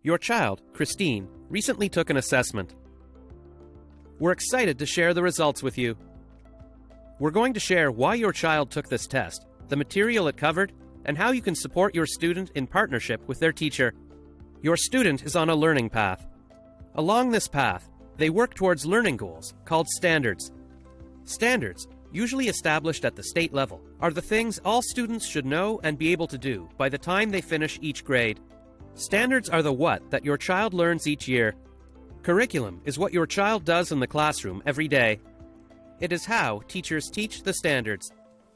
Your child, Christine, recently took an assessment. We're excited to share the results with you. We're going to share why your child took this test, the material it covered, and how you can support your student in partnership with their teacher. Your student is on a learning path. Along this path, they work towards learning goals called standards. Standards, usually established at the state level, are the things all students should know and be able to do by the time they finish each grade. Standards are the what that your child learns each year. Curriculum is what your child does in the classroom every day. It is how teachers teach the standards.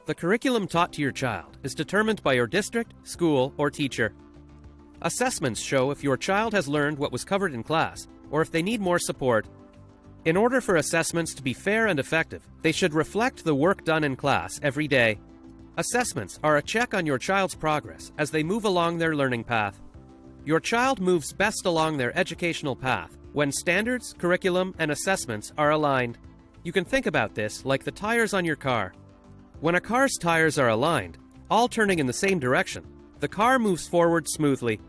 The curriculum taught to your child is determined by your district, school, or teacher. Assessments show if your child has learned what was covered in class, or if they need more support. In order for assessments to be fair and effective, they should reflect the work done in class every day. Assessments are a check on your child's progress as they move along their learning path. Your child moves best along their educational path when standards, curriculum, and assessments are aligned. You can think about this like the tires on your car. When a car's tires are aligned, all turning in the same direction, the car moves forward smoothly.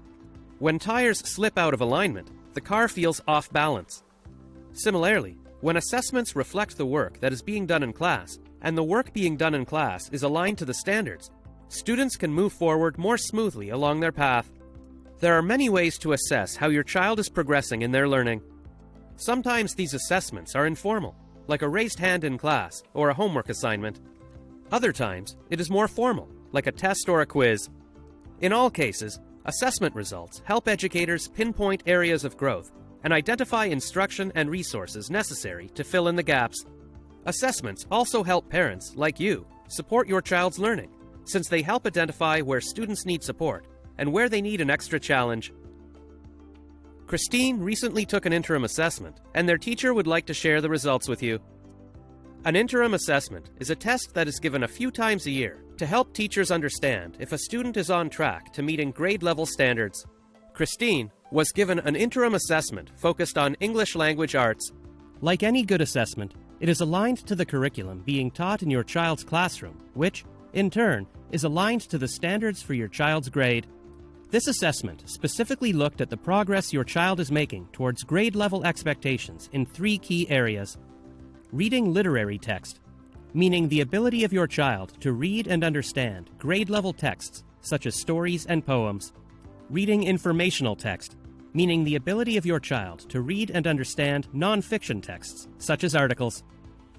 When tires slip out of alignment, the car feels off balance. Similarly, when assessments reflect the work that is being done in class, and the work being done in class is aligned to the standards, students can move forward more smoothly along their path. There are many ways to assess how your child is progressing in their learning. Sometimes these assessments are informal, like a raised hand in class or a homework assignment. Other times, it is more formal, like a test or a quiz. In all cases, assessment results help educators pinpoint areas of growth and identify instruction and resources necessary to fill in the gaps. Assessments also help parents, like you, support your child's learning, since they help identify where students need support and where they need an extra challenge. Christine recently took an interim assessment, and their teacher would like to share the results with you. An interim assessment is a test that is given a few times a year to help teachers understand if a student is on track to meeting grade-level standards. Christine was given an interim assessment focused on English language arts. Like any good assessment, it is aligned to the curriculum being taught in your child's classroom, which, in turn, is aligned to the standards for your child's grade. This assessment specifically looked at the progress your child is making towards grade-level expectations in 3 key areas. Reading literary text, meaning the ability of your child to read and understand grade-level texts such as stories and poems. Reading informational text, meaning the ability of your child to read and understand non-fiction texts such as articles.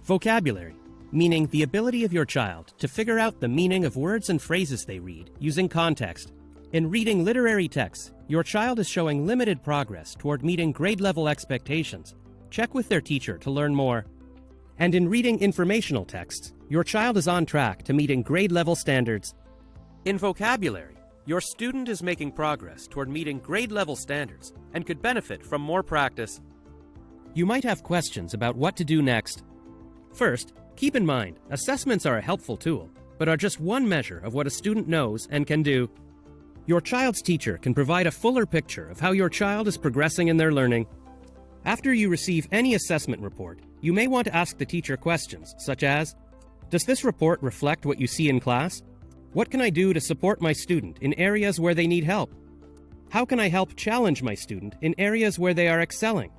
Vocabulary, meaning the ability of your child to figure out the meaning of words and phrases they read using context. In reading literary texts, your child is showing limited progress toward meeting grade-level expectations. Check with their teacher to learn more. And in reading informational texts, your child is on track to meeting grade-level standards. In vocabulary, your student is making progress toward meeting grade-level standards and could benefit from more practice. You might have questions about what to do next. First, keep in mind, assessments are a helpful tool, but are just one measure of what a student knows and can do. Your child's teacher can provide a fuller picture of how your child is progressing in their learning. After you receive any assessment report, you may want to ask the teacher questions such as, does this report reflect what you see in class? What can I do to support my student in areas where they need help? How can I help challenge my student in areas where they are excelling?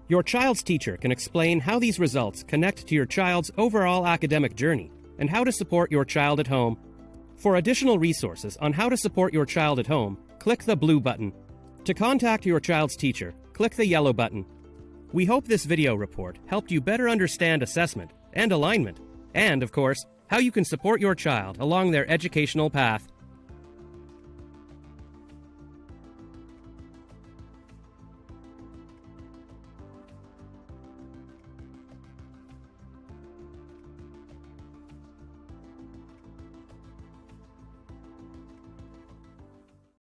Your child's teacher can explain how these results connect to your child's overall academic journey and how to support your child at home. For additional resources on how to support your child at home, click the blue button. To contact your child's teacher, click the yellow button. We hope this video report helped you better understand assessment and alignment, and, of course, how you can support your child along their educational path.